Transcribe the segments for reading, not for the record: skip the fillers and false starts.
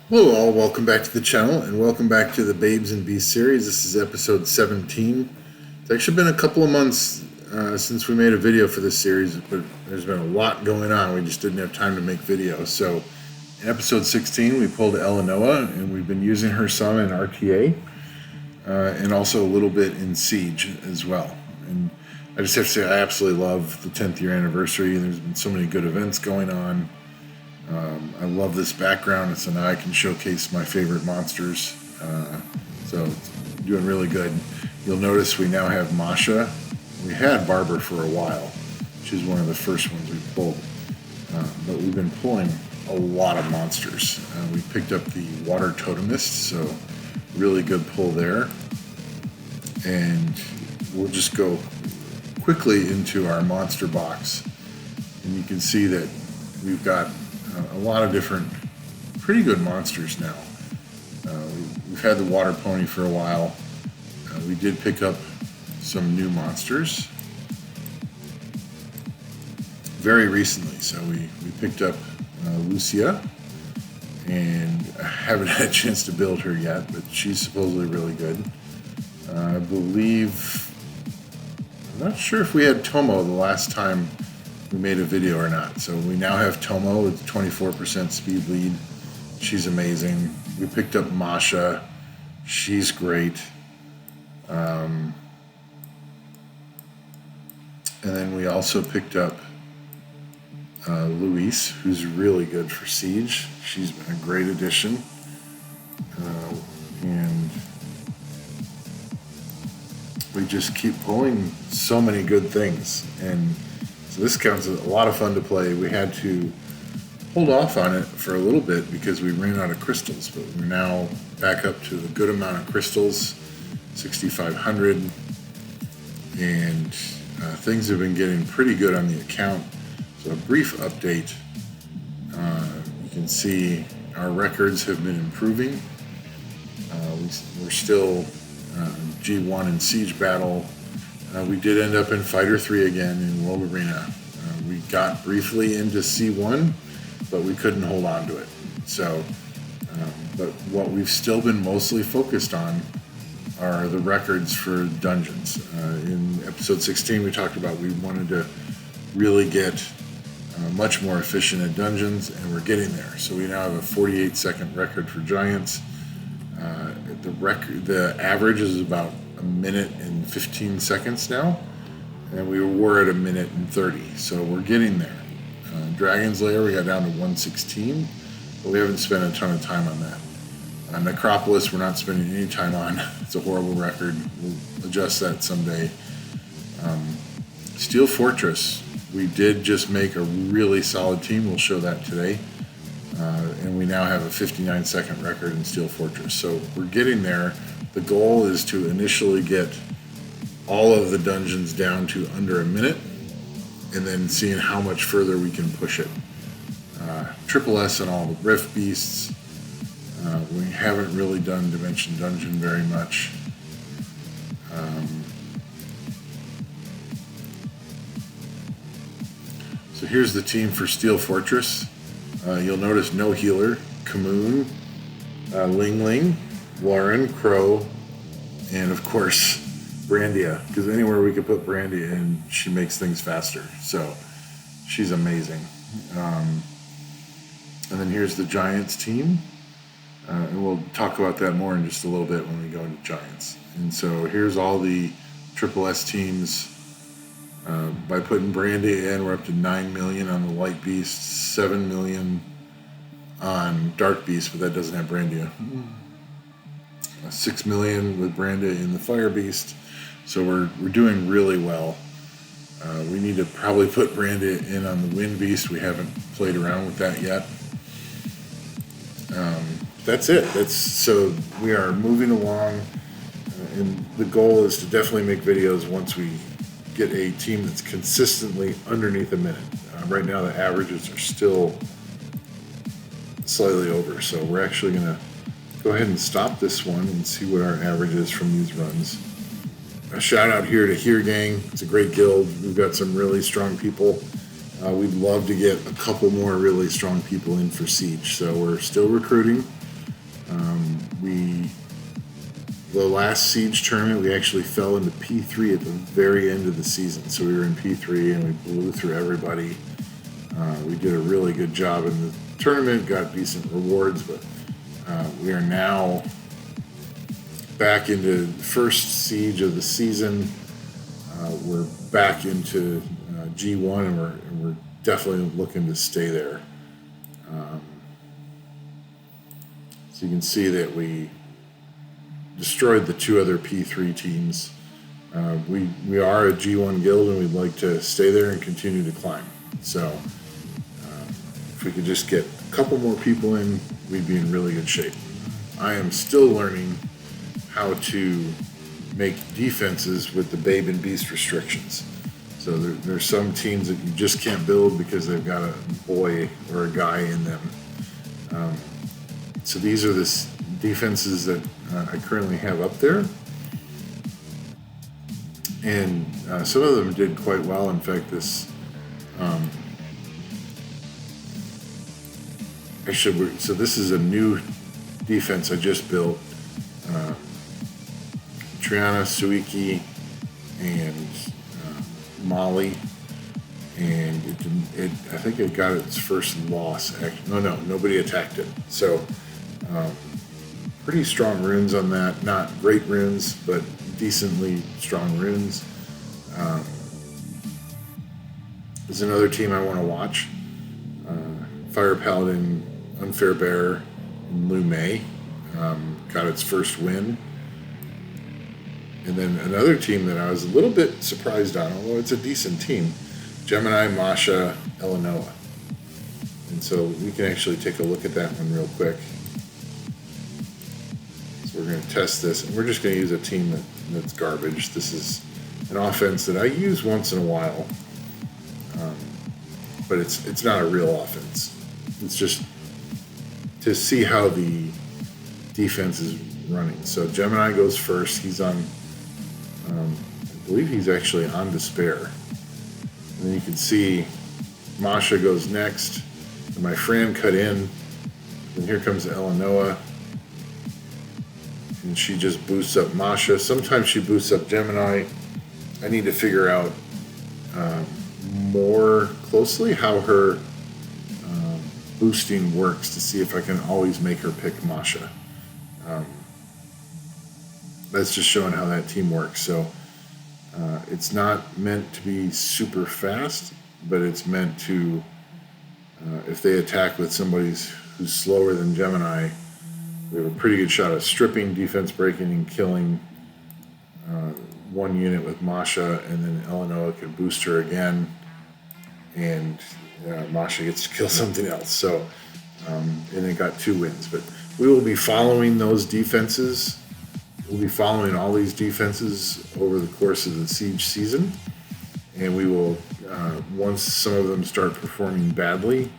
Hello all, welcome back to the channel and welcome back to the Babes and Beasts series. This is episode 17. It's actually been a couple of months since we made a video for this series, but there's been a lot going on. We just didn't have time to make videos. So in episode 16 we pulled Eleanor and we've been using her some in RTA and also a little bit in Siege as well. And I just have to say I absolutely love the 10th year anniversary. There's been so many good events going on. I love this background, so now I can showcase my favorite monsters. So it's doing really good. You'll notice we now have Masha. We had Barber for a while. She's one of the first ones we pulled. But we've been pulling a lot of monsters. We picked up the Water Totemist, so really good pull there. And we'll just go quickly into our monster box. And you can see that we've got a lot of different pretty good monsters now. We've had the water pony for a while. We did pick up some new monsters very recently. So we picked up Lucia, and I haven't had a chance to build her yet, but she's supposedly really good. I believe, I'm not sure if we had Tomo the last time we made a video or not. So we now have Tomo with 24% speed lead. She's amazing. We picked up Masha. She's great. And then we also picked up Luis, who's really good for Siege. She's been a great addition. And we just keep pulling so many good things. And so this counts as a lot of fun to play. We had to hold off on it for a little bit because we ran out of crystals, but we're now back up to a good amount of crystals, 6,500, and things have been getting pretty good on the account. So a brief update. You can see our records have been improving. We're still G1 in Siege Battle. We did end up in Fighter 3 again in World Arena. We got briefly into C1, but we couldn't hold on to it. So, but what we've still been mostly focused on are the records for dungeons. In episode 16, we talked about we wanted to really get much more efficient at dungeons, and we're getting there. So we now have a 48-second record for Giants. The average is about a minute and 15 seconds now, and we were at a minute and 30, so we're getting there. Dragon's Lair, we got down to 116, but we haven't spent a ton of time on that. Necropolis, we're not spending any time on. It's a horrible record. We'll adjust that someday. Steel Fortress, we did just make a really solid team. We'll show that today. And we now have a 59-second record in Steel Fortress. So we're getting there. The goal is to initially get all of the dungeons down to under a minute, and then seeing how much further we can push it. Triple S and all the Rift Beasts. We haven't really done Dimension Dungeon very much. So here's the team for Steel Fortress. You'll notice no healer, Kamoon, Ling Ling, Lauren, Crow, and of course Brandia, because anywhere we could put Brandia in, she makes things faster. So she's amazing. And then here's the Giants team. And we'll talk about that more in just a little bit when we go into Giants. And so here's all the Triple S teams. By putting Brandy in, we're up to 9 million on the Light Beast, 7 million on Dark Beast, but that doesn't have Brandy. 6 million with Brandy in the Fire Beast. So we're doing really well. We need to probably put Brandy in on the Wind Beast. We haven't played around with that yet. That's it. So we are moving along, and the goal is to definitely make videos once we get a team that's consistently underneath a minute. Right now the averages are still slightly over, so we're actually going to go ahead and stop this one and see what our average is from these runs. A shout out here to Here Gang. It's a great guild. We've got some really strong people. We'd love to get a couple more really strong people in for Siege, so we're still recruiting. the last Siege tournament, we actually fell into P3 at the very end of the season. So we were in P3 and we blew through everybody. We did a really good job in the tournament, got decent rewards, but we are now back into the first Siege of the season. We're back into G1, and we're definitely looking to stay there. So you can see that we destroyed the two other P3 teams. We are a G1 guild, and we'd like to stay there and continue to climb. So if we could just get a couple more people in, we'd be in really good shape. I am still learning how to make defenses with the Babe and Beast restrictions. So there's some teams that you just can't build because they've got a boy or a guy in them. So these are the defenses that I currently have up there. And some of them did quite well. In fact, this... so this is a new defense I just built. Triana, Suiki, and Molly, and I think it got its first loss. No, nobody attacked it. So pretty strong runes on that. Not great runes, but decently strong runes. There's another team I want to watch. Fire Paladin, Unfair Bear, and Lu Mei got its first win. And then another team that I was a little bit surprised on, although it's a decent team, Gemini, Masha, Illinois. And so we can actually take a look at that one real quick. So we're going to test this, and we're just going to use a team that's garbage. This is an offense that I use once in a while, but it's not a real offense. It's just to see how the defense is running. So Gemini goes first. He's on, I believe he's actually on Despair. And then you can see Masha goes next. And my Fran cut in. And here comes Eleanor. And she just boosts up Masha. Sometimes she boosts up Gemini. I need to figure out more closely how her boosting works to see if I can always make her pick Masha. That's just showing how that team works. So it's not meant to be super fast, but it's meant to, if they attack with somebody who's slower than Gemini, we have a pretty good shot of stripping, defense breaking, and killing one unit with Masha, and then Eleanor can boost her again, and Masha gets to kill something else. So, and it got 2 wins. But we will be following those defenses. We'll be following all these defenses over the course of the Siege season. And we will, once some of them start performing badly,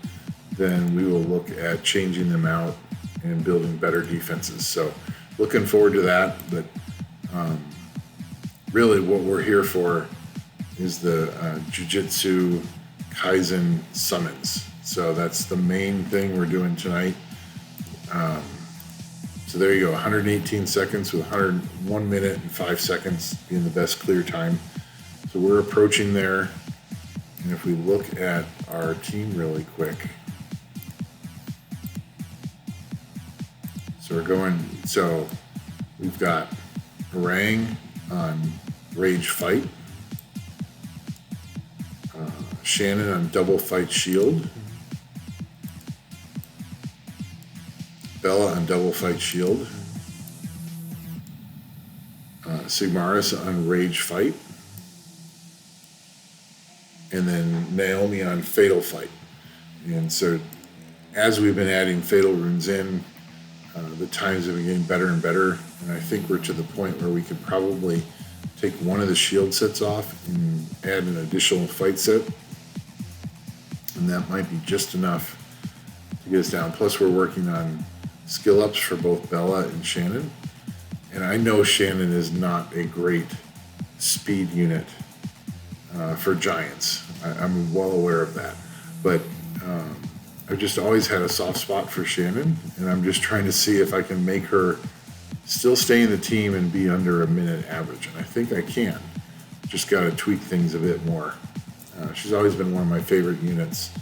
then we will look at changing them out and building better defenses. So looking forward to that. But really what we're here for is the Jujutsu Kaisen summons. So that's the main thing we're doing tonight. So there you go, 118 seconds with 101 minute and 5 seconds being the best clear time. So we're approaching there. And if we look at our team really quick. So we've got Orang on Rage Fight. Shannon on Double Fight Shield. Bella on Double Fight Shield. Sigmaris on Rage Fight. And then Naomi on Fatal Fight. And so as we've been adding Fatal runes in, the times have been getting better and better. And I think we're to the point where we could probably take one of the shield sets off and add an additional fight set. And that might be just enough to get us down. Plus we're working on skill ups for both Bella and Shannon. And I know Shannon is not a great speed unit for giants. I'm well aware of that. But I've just always had a soft spot for Shannon, and I'm just trying to see if I can make her still stay in the team and be under a minute average. And I think I can. Just got to tweak things a bit more. She's always been one of my favorite units.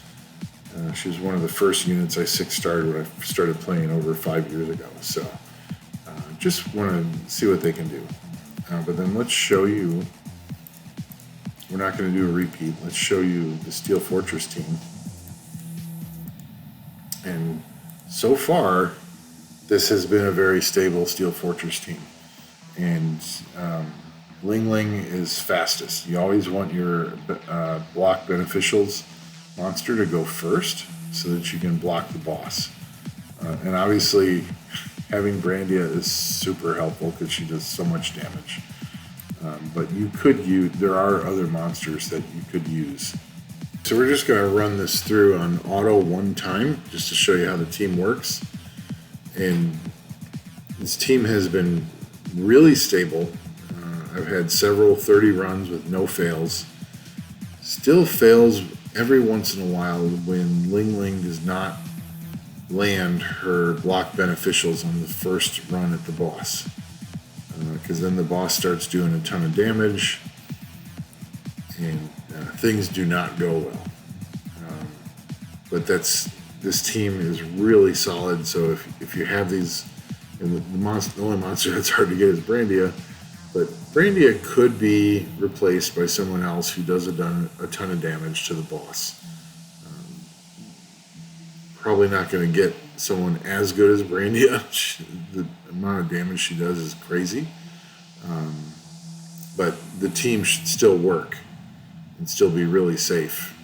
She was one of the first units I 6-starred when I started playing over 5 years ago. So just want to see what they can do. But then let's show you, we're not going to do a repeat. Let's show you the Steel Fortress team. And so far, this has been a very stable Steel Fortress team. And Ling Ling is fastest. You always want your block beneficials monster to go first so that you can block the boss. And obviously, having Brandia is super helpful because she does so much damage. But you could use, there are other monsters that you could use. So we're just going to run this through on auto one time just to show you how the team works. And this team has been really stable. I've had several 30 runs with no fails. Still fails every once in a while when Ling Ling does not land her block beneficials on the first run at the boss. Because then the boss starts doing a ton of damage and things do not go well. But this team is really solid, so if you have these, and the only monster that's hard to get is Brandia, but Brandia could be replaced by someone else who does a ton of damage to the boss. Probably not going to get someone as good as Brandia. The amount of damage she does is crazy. But the team should still work and still be really safe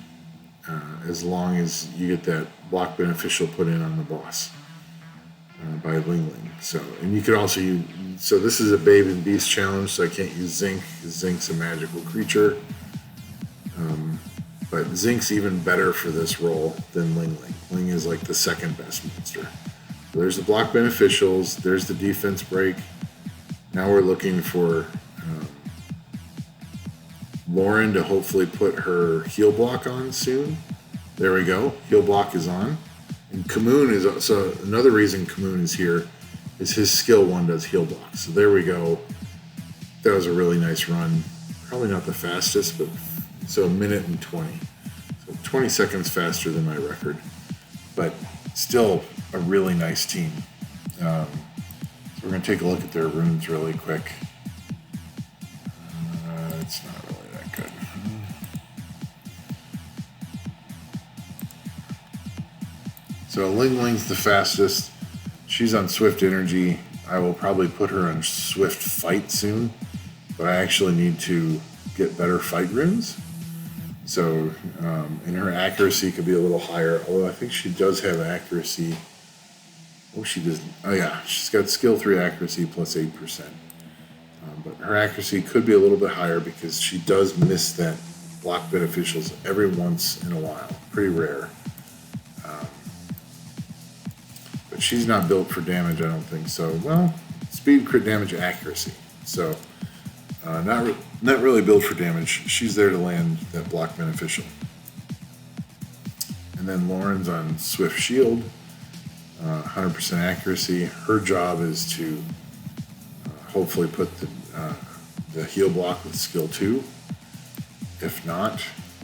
as long as you get that block beneficial put in on the boss by Ling Ling. So, and you could also use, so this is a Babe and Beast challenge, so I can't use Zinc because Zinc's a magical creature. But Zinc's even better for this role than Ling Ling. Ling is like the second best monster. So there's the block beneficials, there's the defense break. Now we're looking for Lauren to hopefully put her heal block on soon. There we go. Heal block is on. And Kamoon is, so another reason Kamoon is here is his skill 1 does heal block. So there we go. That was a really nice run. Probably not the fastest, but so 1:20. So 20 seconds faster than my record. But still a really nice team. So we're going to take a look at their runes really quick. It's not really that good. So Ling Ling's the fastest. She's on Swift Energy. I will probably put her on Swift Fight soon, but I actually need to get better fight runes. So, and her accuracy could be a little higher, although I think she does have accuracy. Oh, she does. Oh, yeah. She's got skill 3 accuracy plus 8%. But her accuracy could be a little bit higher because she does miss that block beneficials every once in a while. Pretty rare. But she's not built for damage, I don't think so. Well, speed, crit damage, accuracy. So, not really built for damage. She's there to land that block beneficial. And then Lauren's on Swift Shield, 100% accuracy. Her job is to hopefully put the heal block with skill 2. If not,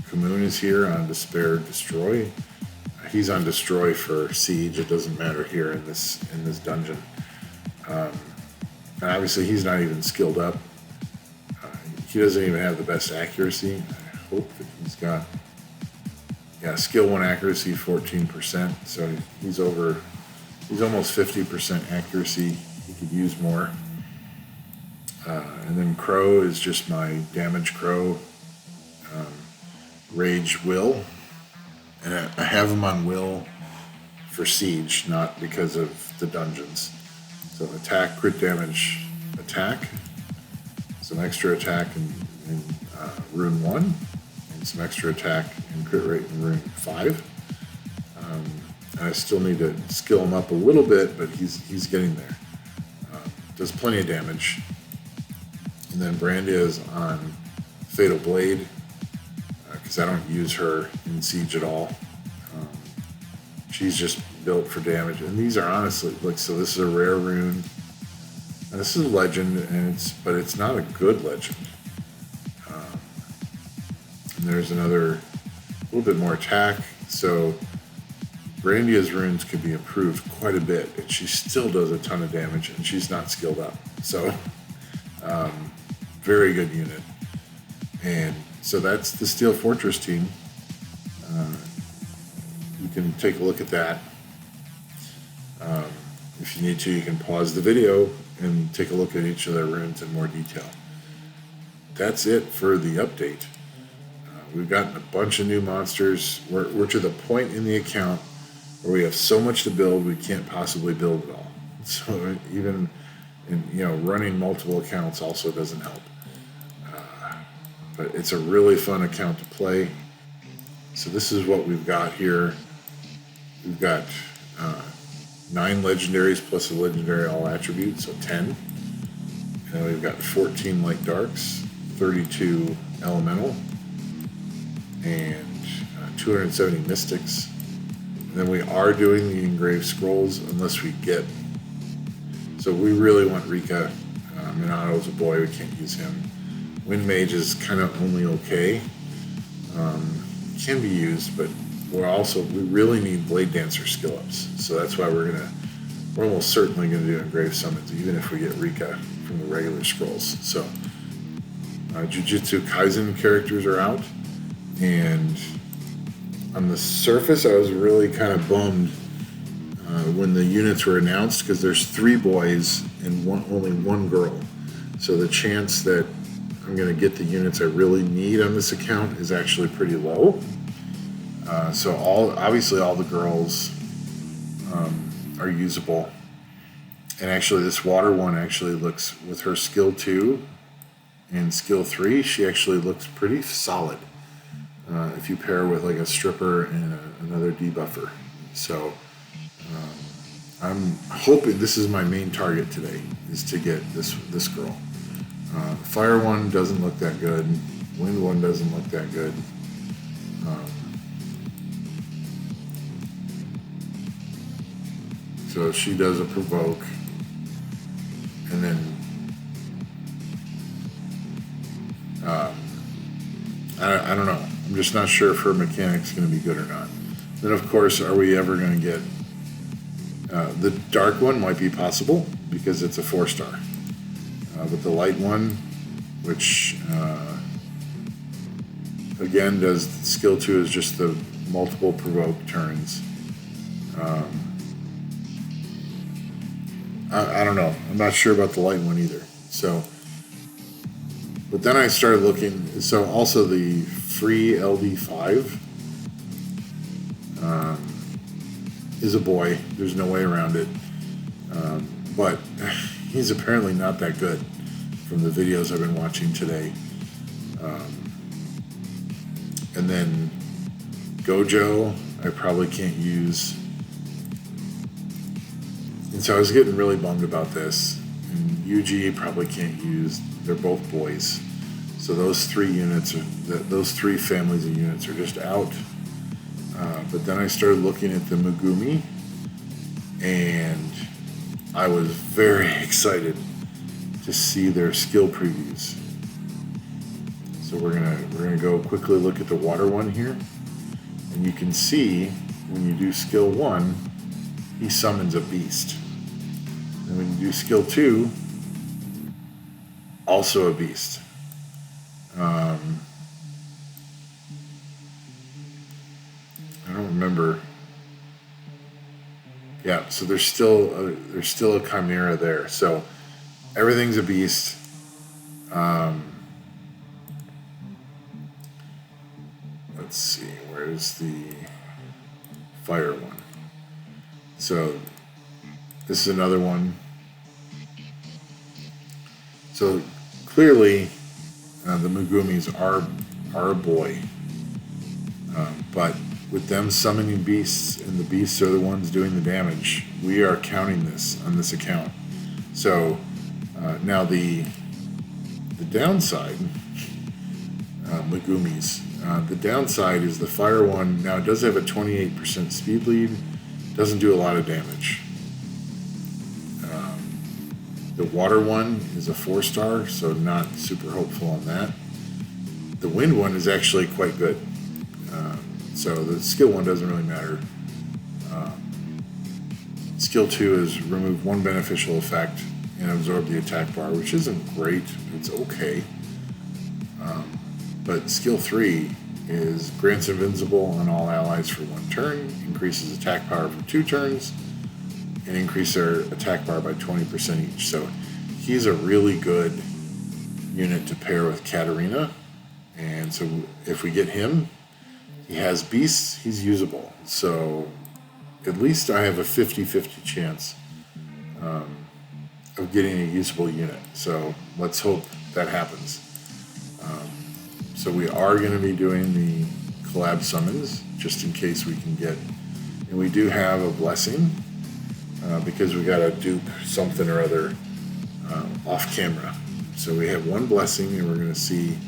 Kamoon is here on Despair Destroy. He's on Destroy for Siege. It doesn't matter here in this dungeon. And obviously he's not even skilled up. He doesn't even have the best accuracy. I hope that he's got, skill 1 accuracy 14%. So he's almost 50% accuracy. He could use more. And then Crow is just my damage Crow. Rage Will. And I have him on Will for Siege, not because of the dungeons. So attack, crit damage, attack. Some extra attack in Rune 1. And some extra attack and crit rate in Rune 5. And I still need to skill him up a little bit, but he's getting there. Does plenty of damage. And then Brandia is on Fatal Blade, because I don't use her in Siege at all. she's just built for damage. And these are honestly, like, so this is a rare rune. And this is a legend, but it's not a good legend. And there's another, a little bit more attack. So Brandia's runes could be improved quite a bit, and she still does a ton of damage, and she's not skilled up. So, very good unit. And so that's the Steel Fortress team. You can take a look at that. If you need to, you can pause the video and take a look at each of their runes in more detail. That's it for the update. We've gotten a bunch of new monsters. We're to the point in the account where we have so much to build, we can't possibly build it all. So even running multiple accounts also doesn't help. But it's a really fun account to play. So this is what we've got here. We've got 9 legendaries plus a legendary all attribute, so 10. And we've got 14 light darks, 32 elemental, and 270 mystics. And then we are doing the engraved scrolls unless we get. So we really want Rika. Minato's a boy, we can't use him. Wind Mage is kind of only okay. Can be used, but we really need Blade Dancer skill ups. So that's why we're almost certainly gonna do engraved summons, even if we get Rika from the regular scrolls. So Jujutsu Kaisen characters are out, and on the surface I was really kind of bummed when the units were announced, because there's 3 boys and only 1 girl. So the chance that I'm going to get the units I really need on this account is actually pretty low. So obviously all the girls are usable. And actually this water one actually looks, with her skill 2 and skill 3, she actually looks pretty solid. If you pair with like a stripper and another debuffer. So I'm hoping this is my main target today, is to get this girl. Fire one doesn't look that good. Wind one doesn't look that good. So she does a provoke, and then I don't know. I'm just not sure if her mechanic's going to be good or not. Then of course, are we ever going to get the dark one? Might be possible because it's a 4-star. But the light one, which again does skill 2 is just the multiple provoke turns. I don't know. I'm not sure about the light one either. So, but then I started looking. So also the free LD5 is a boy. There's no way around it. But he's apparently not that good from the videos I've been watching today. And then Gojo, I probably can't use. And so I was getting really bummed about this. And Yuji probably can't use. They're both boys. So those 3 units, those 3 families of units are just out. But then I started looking at the Megumi, and I was very excited to see their skill previews. So we're gonna go quickly look at the water one here, and you can see when you do skill 1, he summons a beast, and when you do skill 2, also a beast. I don't remember. Yeah, so there's still a chimera there. So everything's a beast. Let's see, where's the fire one? So this is another one. So clearly, the Megumis are a boy, but with them summoning beasts, and the beasts are the ones doing the damage, we are counting this on this account. So now the downside, Megumis, the downside is the fire one. Now it does have a 28% speed lead, Doesn't do a lot of damage. The water one is a 4-star, so not super hopeful on that. The wind one is actually quite good. So the skill 1 doesn't really matter. Skill 2 is remove 1 beneficial effect and absorb the attack bar, which isn't great. It's okay. But skill 3 is grants invincible on all allies for 1 turn, increases attack power for 2 turns, and increase their attack bar by 20% each. So he's a really good unit to pair with Katarina. And so if we get him, he has beasts, he's usable. So at least I have a 50-50 chance of getting a usable unit. So let's hope that happens. So we are going to be doing the collab summons, just in case we can get, and we do have a blessing, because we got to dupe something or other off camera. So we have 1 blessing, and we're going to see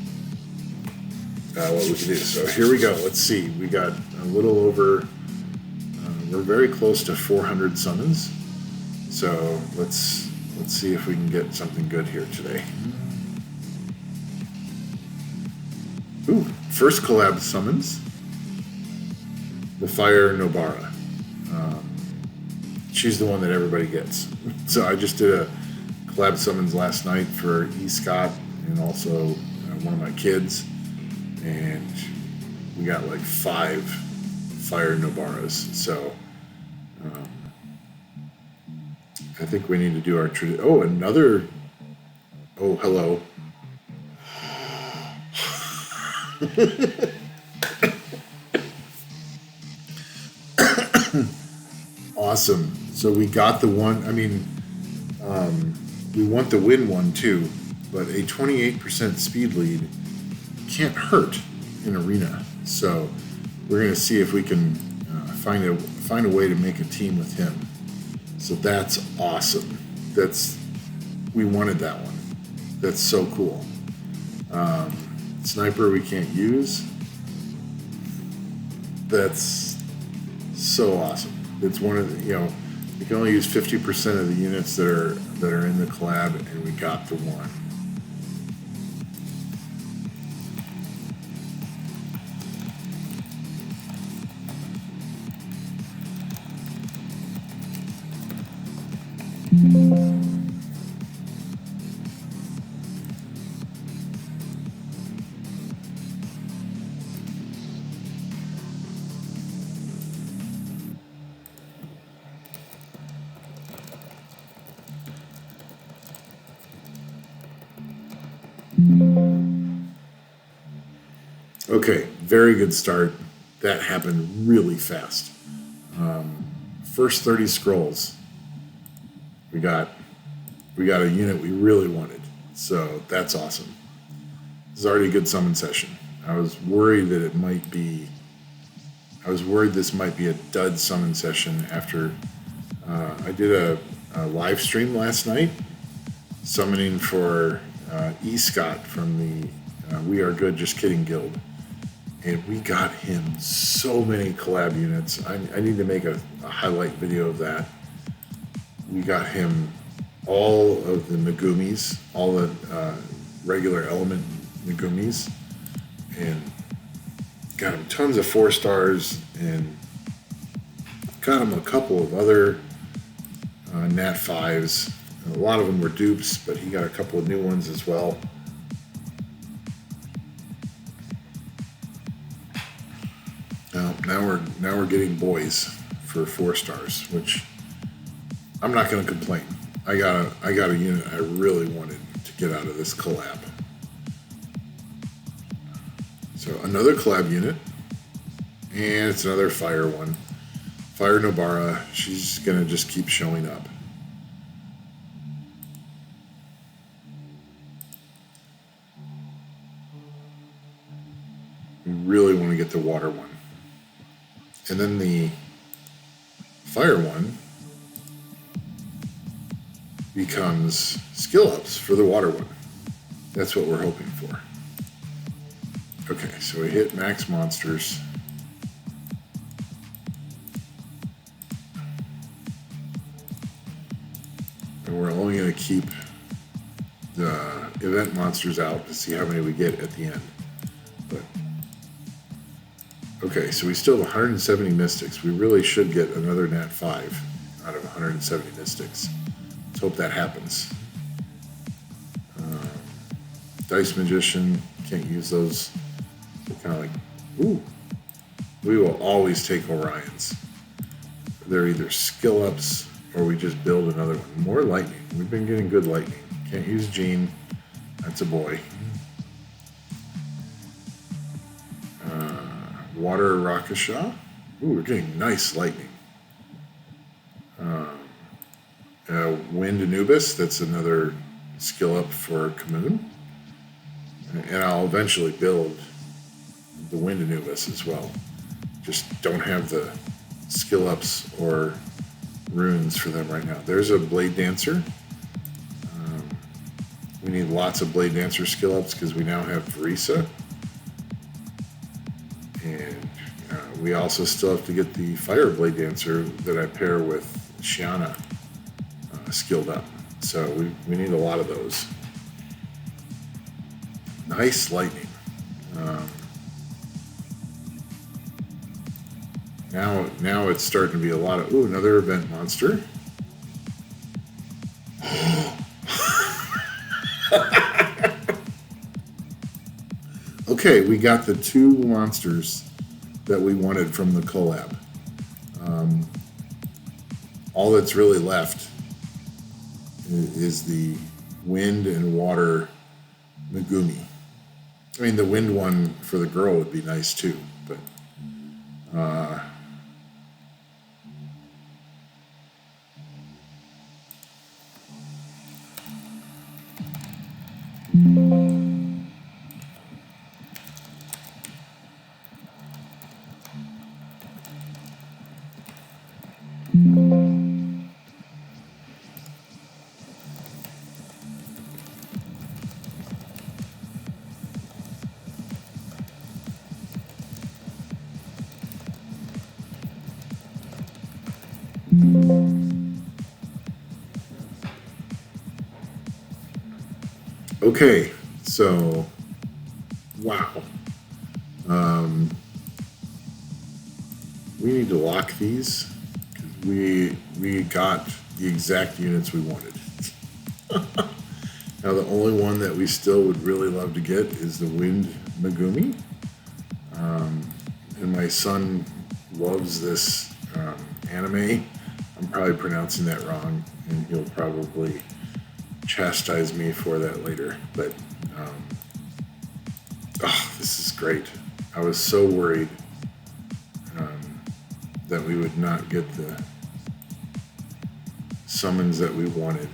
what we can do. So here we go. Let's see. We got a little over, we're very close to 400 summons. So let's see if we can get something good here today. Ooh, first collab summons. The Fire Nobara. She's the one that everybody gets. So I just did a collab summons last night for E. Scott and also one of my kids. And we got like 5 Fire Nobaras. So I think we need to do our another. Oh, hello. Awesome. So we got the one. I mean, we want the win one too, but a 28% speed lead can't hurt in arena. So we're going to see if we can find a way to make a team with him. So that's awesome. We wanted that one. That's so cool. Sniper we can't use. That's so awesome. It's one of the, you can only use 50% of the units that are in the collab, and we got the one. Okay, very good start. That happened really fast. First 30 scrolls, we got a unit we really wanted. So that's awesome. This is already a good summon session. I was worried this might be a dud summon session after I did a live stream last night summoning for E. Scott from the We Are Good Just Kidding Guild. And we got him so many collab units. I need to make a highlight video of that. We got him all of the Megumis, all the regular element Megumis, and got him tons of 4-stars, and got him a couple of other Nat5s. A lot of them were dupes, but he got a couple of new ones as well. Now we're getting boys for 4-stars, which I'm not going to complain. I got a unit I really wanted to get out of this collab. So another collab unit, and it's another fire one. Fire Nobara. She's going to just keep showing up. We really want to get the water one. And then the fire one becomes skill ups for the water one. That's what we're hoping for. Okay, so we hit max monsters. And we're only going to keep the event monsters out to see how many we get at the end. But okay, so we still have 170 mystics. We really should get another Nat5 out of 170 mystics. Let's hope that happens. Dice Magician, can't use those. They're kind of like, ooh. We will always take Orions. They're either skill ups or we just build another one. More lightning. We've been getting good lightning. Can't use Gene. That's a boy. Water Rakasha. Ooh, we're getting nice lightning. Wind Anubis. That's another skill up for Kamoon. And I'll eventually build the Wind Anubis as well. Just don't have the skill ups or runes for them right now. There's a Blade Dancer. We need lots of Blade Dancer skill ups because we now have Verisa. And we also still have to get the Fire Blade Dancer that I pair with Shiana skilled up. So we need a lot of those. Nice lightning. Now it's starting to be a lot of... Ooh, another event monster. Okay, we got the 2 monsters that we wanted from the collab. All that's really left is the wind and water Megumi. I mean, the wind one for the girl would be nice too, but okay, so wow. We need to lock these because we got the exact units we wanted. Now the only one that we still would really love to get is the Wind Megumi. And my son loves this anime. I'm probably pronouncing that wrong, and he'll probably chastise me for that later. But this is great. I was so worried that we would not get the summons that we wanted.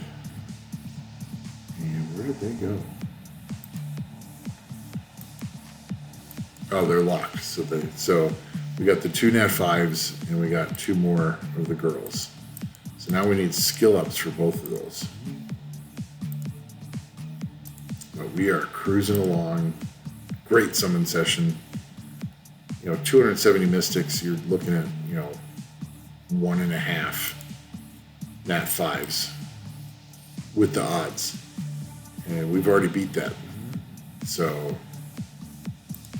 And where did they go? Oh, they're locked. So we got the 2 Nat5s and we got 2 more of the girls. So now we need skill ups for both of those. But we are cruising along. Great summon session. 270 mystics, you're looking at, 1.5 Nat5s with the odds. And we've already beat that. So,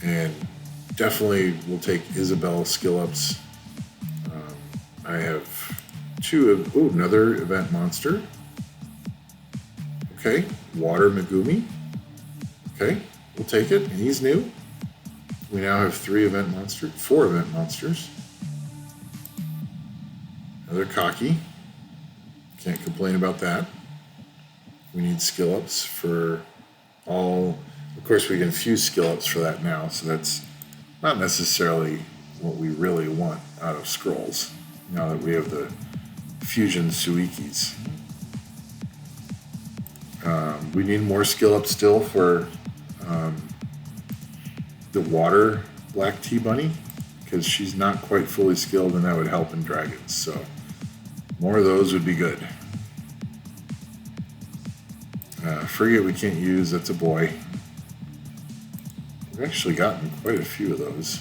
and definitely we'll take Isabel skill ups. I have 2 of, another event monster. Okay, Water Megumi. Okay, we'll take it, and he's new. We now have 4 event monsters. Another Cocky. Can't complain about that. We need skill ups for all. Of course, we can fuse skill ups for that now, so that's not necessarily what we really want out of scrolls. Now that we have the fusion Suikis. We need more skill ups still for the water Black Tea Bunny, because she's not quite fully skilled, and that would help in dragons. So more of those would be good. Freya we can't use, that's a boy. We've actually gotten quite a few of those.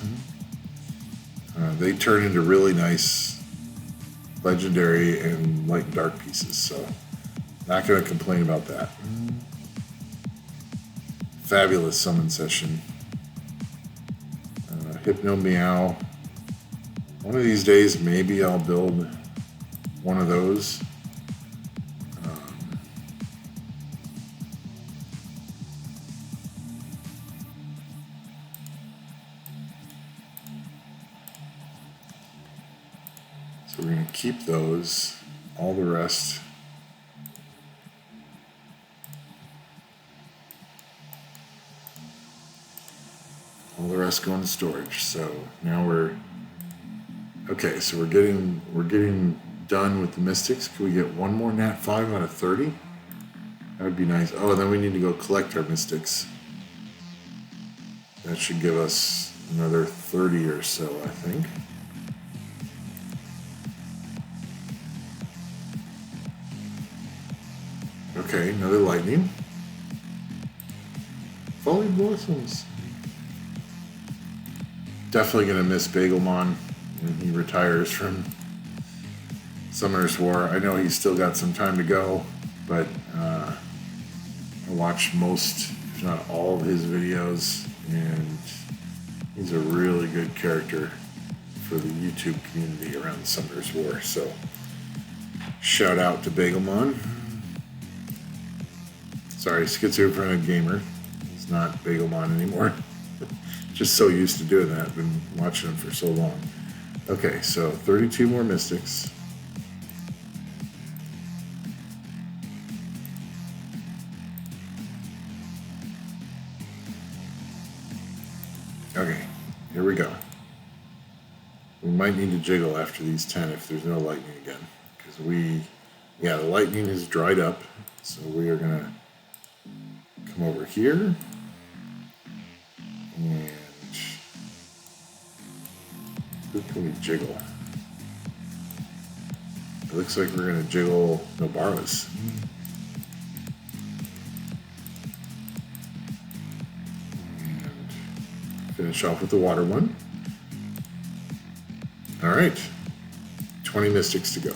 They turn into really nice legendary and light and dark pieces, so Not going to complain about that. Fabulous summon session. Hypno Meow. One of these days, maybe I'll build one of those. So we're going to keep those. All the rest. All the rest go into storage. So now we're okay. So we're getting done with the Mystics. Can we get one more Nat5 out of 30? That would be nice. Oh, and then we need to go collect our Mystics. That should give us another 30 or so, I think. Okay, another lightning. Falling Blossoms. Definitely going to miss Bagelmon when he retires from Summoner's War. I know he's still got some time to go, but I watched most, if not all, of his videos, and he's a really good character for the YouTube community around Summoner's War. So, shout out to Bagelmon. Sorry, Schizophrenic Gamer. He's not Bagelmon anymore. Just so used to doing that. I've been watching him for so long. Okay, so 32 more Mystics. Okay, here we go. We might need to jiggle after these 10 if there's no lightning again. Because the lightning has dried up. So we are going to come over here. And who can we jiggle? It looks like we're going to jiggle Nobaras. And finish off with the water one. Alright. 20 Mystics to go.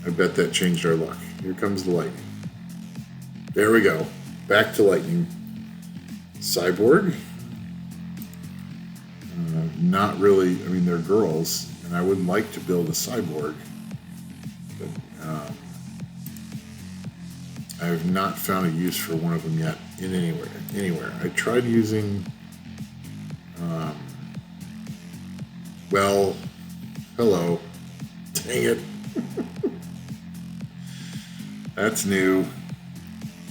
I bet that changed our luck. Here comes the lightning. There we go. Back to lightning. Cyborg. Not really, I mean, they're girls, and I would like to build a cyborg, but I have not found a use for one of them yet in anywhere. I tried using, well, hello, dang it. That's new.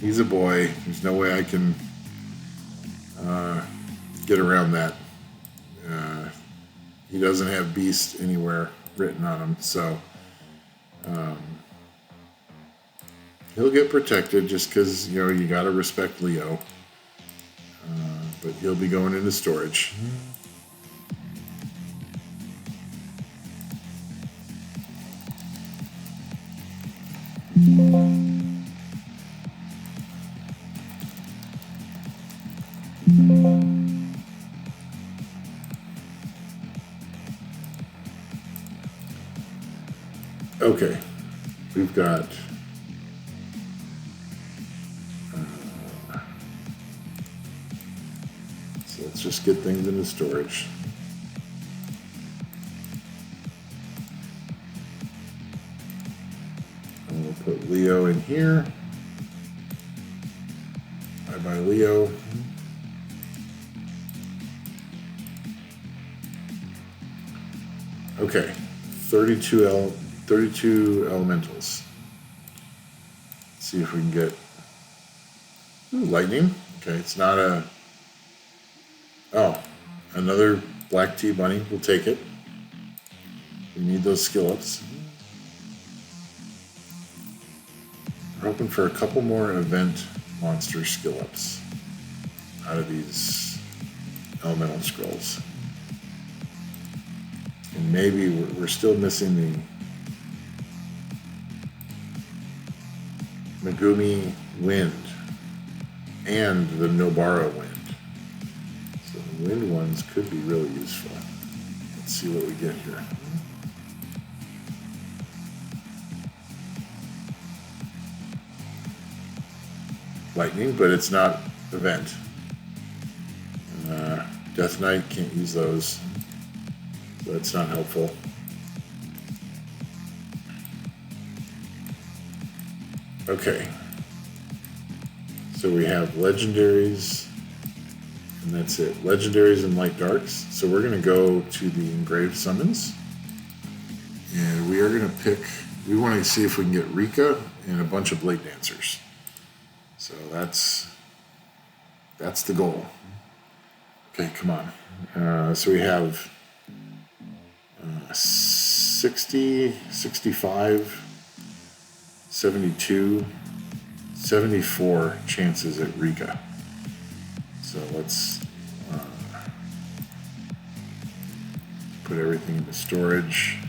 He's a boy. There's no way I can get around that. He doesn't have Beast anywhere written on him, so he'll get protected just because, you know, you got to respect Leo. But he'll be going into storage. Okay, we've got so let's just get things into storage. And we'll put Leo in here. Bye-bye, Leo. Okay, 32 elementals. Let's see if we can get lightning. Okay, it's not a... Oh, another black tea bunny. We'll take it. We need those skill ups. We're hoping for a couple more event monster skill ups out of these elemental scrolls. And maybe we're still missing the Megumi Wind and the Nobara Wind. So the wind ones could be really useful. Let's see what we get here. lightning, but it's not event. Death Knight, can't use those, so that's not helpful. Okay, so we have legendaries, and that's it. Legendaries and light darks. So we're going to go to the engraved summons, and we are going to pick, we want to see if we can get Rika and a bunch of Blade Dancers. So that's the goal. Okay, come on. So we have 60, 65, 72, 74 chances at Rika. So let's put everything into storage.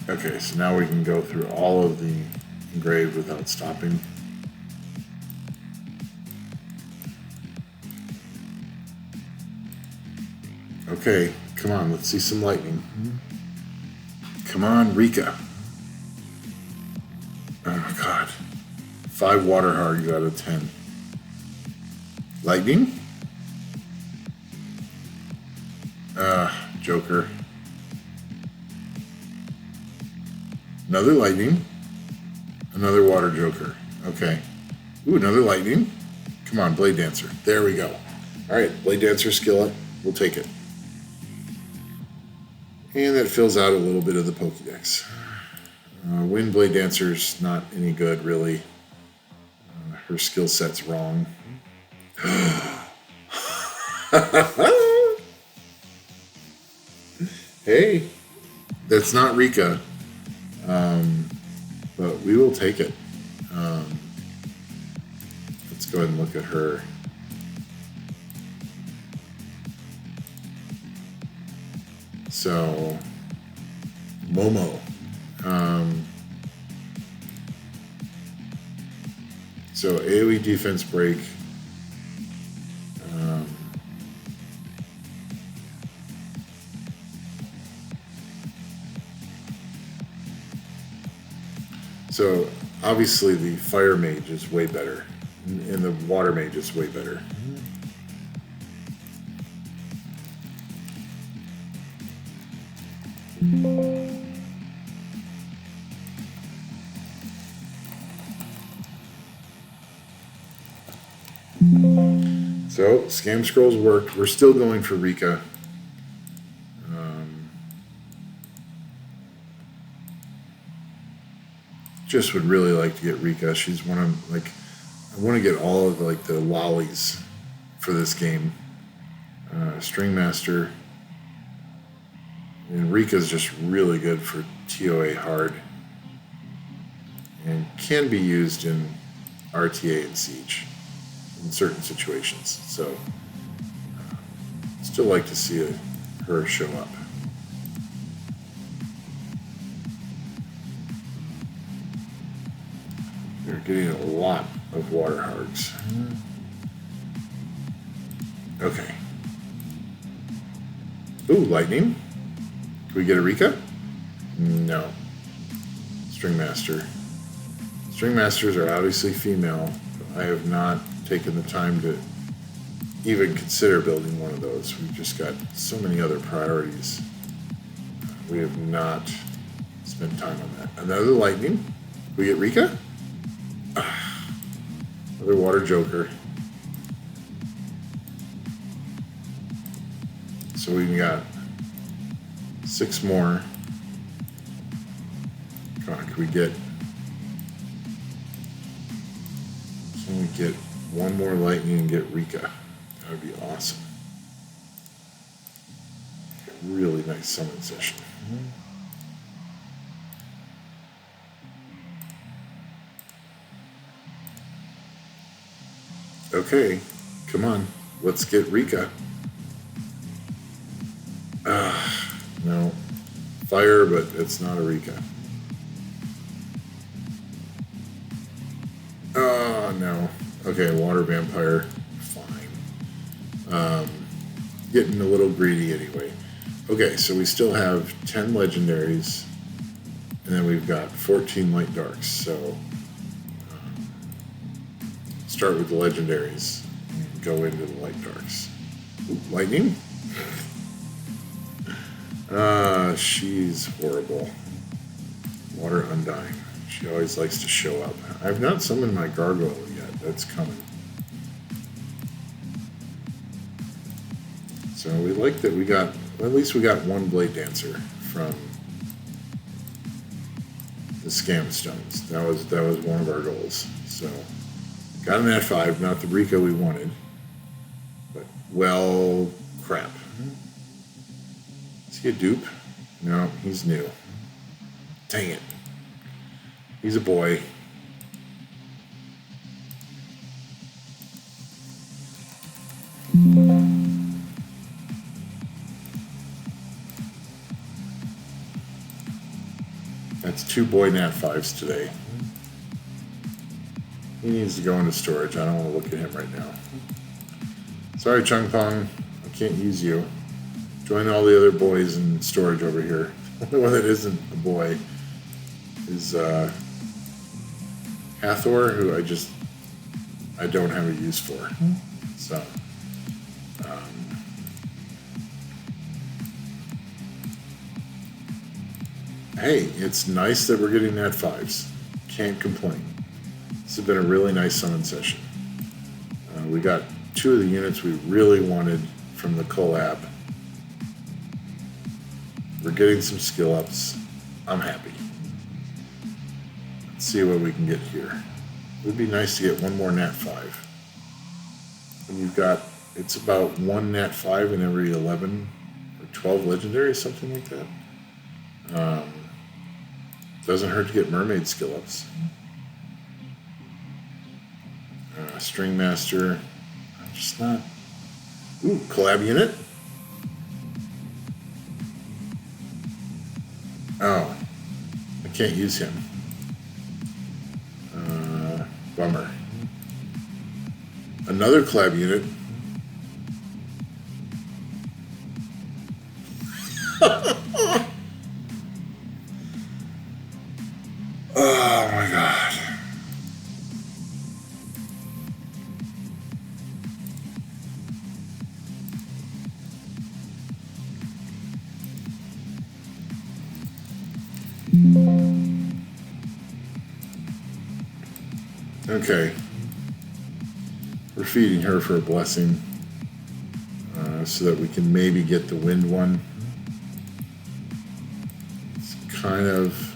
Okay, so now we can go through all of the engraved without stopping. Okay, come on, let's see some lightning. Come on, Rika. Oh, God. 5 water hards out of 10. Lightning? Joker. Another lightning. Another water joker. Okay. Ooh, another lightning. Come on, Blade Dancer. There we go. All right, Blade Dancer skill up. We'll take it. And that fills out a little bit of the Pokédex. Wind Blade Dancer's not any good, really. Her skill set's wrong. Hey, that's not Rika. But we will take it. Let's go ahead and look at her. So, Momo. So AoE defense break. So obviously the fire mage is way better, and the water mage is way better. So Scam Scrolls worked. We're still going for Rika. Just would really like to get Rika. She's one of, like, I want to get all of the lollies for this game. String Master. And Rika's just really good for TOA hard. And can be used in RTA and Siege in certain situations. So, still like to see her show up. We're getting a lot of water hards. Okay. Ooh, lightning. Can we get a Rika? No. String Master. String Masters are obviously female. I have not taken the time to even consider building one of those. We've just got so many other priorities. We have not spent time on that. Another lightning. Can we get Rika? Another water joker. So we've got 6 more. Come on, can we get one more lightning and get Rika? That would be awesome. A really nice summon session. Okay, come on, let's get Rika. No. Fire, but it's not a Rika. Oh, no. Okay, water vampire. Fine. Getting a little greedy anyway. Okay, so we still have 10 legendaries And then we've got 14 light darks. So start with the legendaries and go into the light darks. Ooh, lightning? She's horrible. Water Undying. She always likes to show up. I've not summoned my gargoyle yet. That's coming. So we like that we got, well, at least we got one Blade Dancer from the Scam Stones. That was one of our goals. So got an Nat5, not the Rico we wanted. But, well, crap. Is he a dupe? No, he's new. Dang it. He's a boy. That's 2 boy Nat5s today. He needs to go into storage. I don't want to look at him right now. Sorry, Chung Pong. I can't use you. Join all the other boys in storage over here. The only one that isn't a boy is Hathor, who I don't have a use for. So, hey, it's nice that we're getting Nat5s. Can't complain. This has been a really nice summon session. We got 2 of the units we really wanted from the collab. We're getting some skill ups. I'm happy. Let's see what we can get here. It would be nice to get one more Nat5. When you've got, it's about 1 Nat5 in every 11 or 12 legendaries, something like that. Doesn't hurt to get mermaid skill ups. String Master. I'm just not. Ooh, collab unit. Oh, I can't use him. Bummer. Another collab unit. Oh my god. Okay. We're feeding her for a blessing so that we can maybe get the wind one. It's kind of...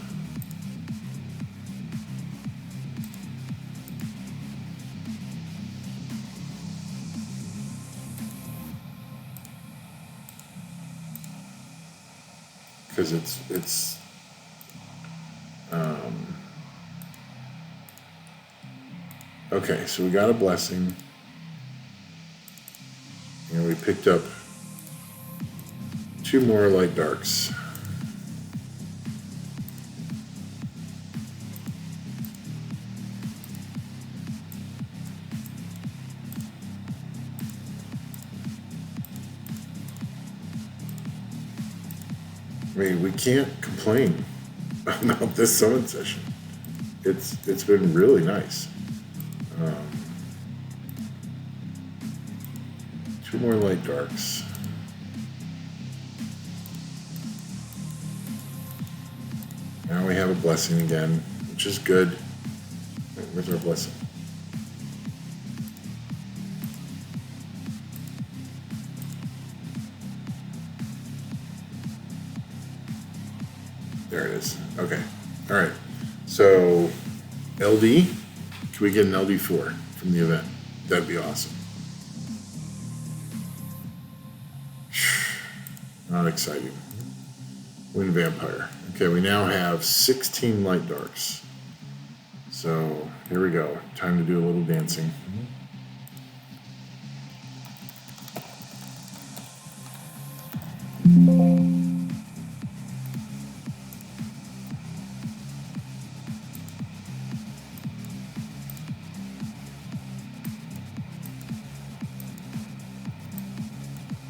because it's okay, so we got a blessing. And we picked up 2 more light darks. I mean, we can't complain about this summon session. It's been really nice. 2 more light darks. Now we have a blessing again, which is good. Where's our blessing? There it is. Okay. All right. So, LD, can we get an LD4 from the event? That'd be awesome. Not exciting. Wind Vampire. Okay, we now have 16 light darks. So, here we go. Time to do a little dancing.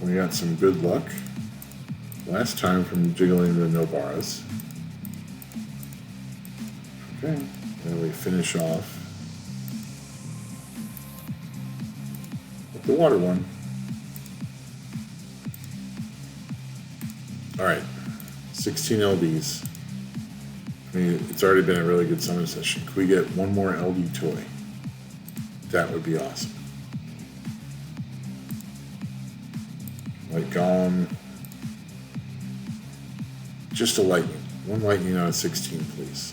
We got some good luck last time from jiggling the Nobaras. Okay, then we finish off with the water one. Alright, 16 LDs. I mean, it's already been a really good summon session. Can we get one more LD toy? That would be awesome. Like Golem. Just a lightning. One lightning out of 16, please.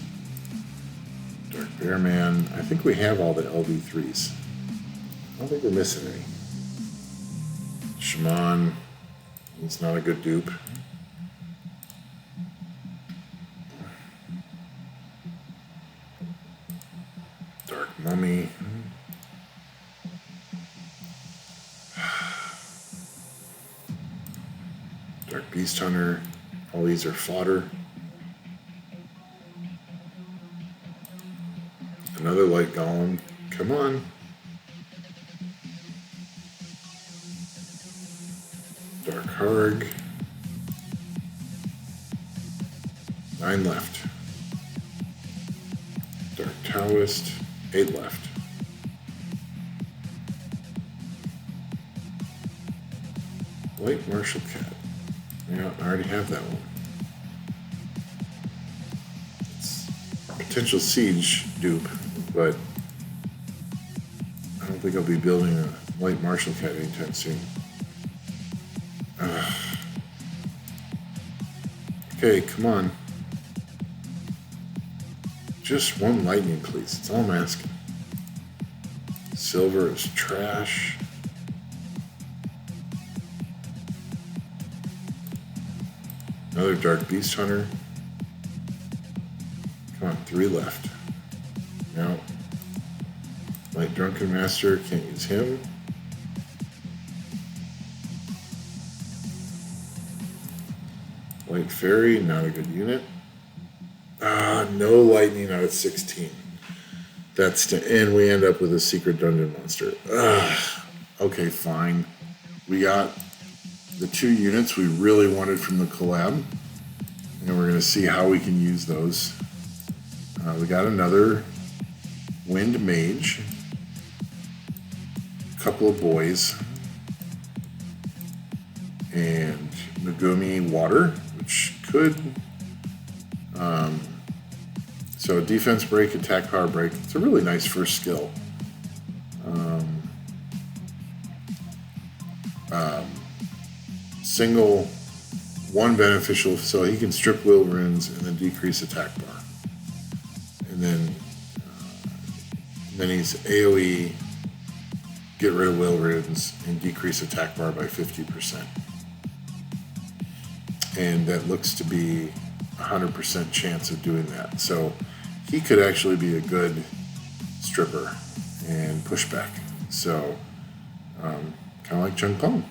Dark Bear Man. I think we have all the LD3s. I don't think we're missing any. Shaman. He's not a good dupe. Dark Mummy. Dark Beast Hunter. All these are fodder. Another light golem. Come on. Dark Harg. 9 left. Dark Taoist. 8 left. Light Martial Cat. Yeah, I already have that one. It's a potential siege dupe, but I don't think I'll be building a light Martial Cat anytime soon. Okay, come on. Just one lightning, please. That's all I'm asking. Silver is trash. Another Dark Beast Hunter. Come on, 3 left. No. Light Drunken Master, can't use him. Light Fairy, not a good unit. No lightning out of 16. And we end up with a secret dungeon monster. Okay, fine. We got the 2 units we really wanted from the collab, and we're going to see how we can use those. We got another Wind Mage, a couple of boys, and Megumi Water, which could... so defense break, attack power break. It's a really nice first skill. Single, 1 beneficial, so he can strip will runes and then decrease attack bar. And then he's AoE, get rid of will runes, and decrease attack bar by 50%. And that looks to be 100% chance of doing that. So he could actually be a good stripper and pushback. So kind of like Chung Pong.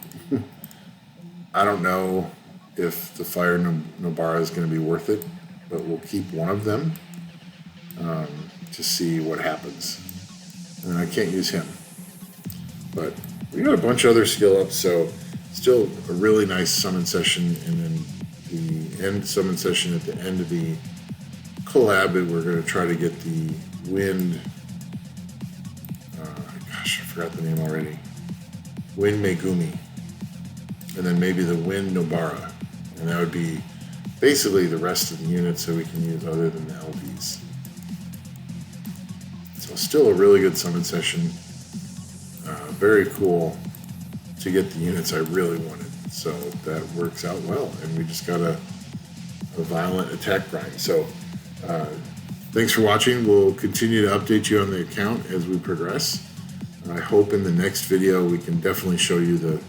I don't know if the Fire Nobara is going to be worth it, but we'll keep one of them to see what happens. And I can't use him. But we got a bunch of other skill ups, so still a really nice summon session, and then the end summon session at the end of the collab, we're going to try to get the Wind... gosh, I forgot the name already. Wind Megumi. And then maybe the Wind Nobara. And that would be basically the rest of the units that we can use other than the LDs. So still a really good summon session. Very cool to get the units I really wanted. So that works out well. And we just got a violent attack grind. So thanks for watching. We'll continue to update you on the account as we progress. I hope in the next video we can definitely show you the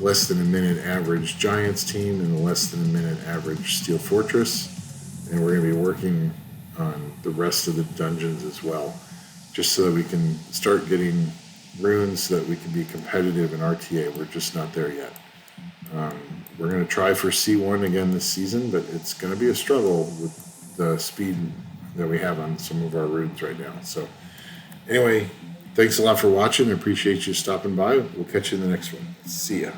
less than a minute average Giants team and the less than a minute average Steel Fortress. And we're going to be working on the rest of the dungeons as well, just so that we can start getting runes so that we can be competitive in RTA. We're just not there yet. We're going to try for C1 again this season, but it's going to be a struggle with the speed that we have on some of our runes right now. So anyway, thanks a lot for watching. I appreciate you stopping by. We'll catch you in the next one. See ya.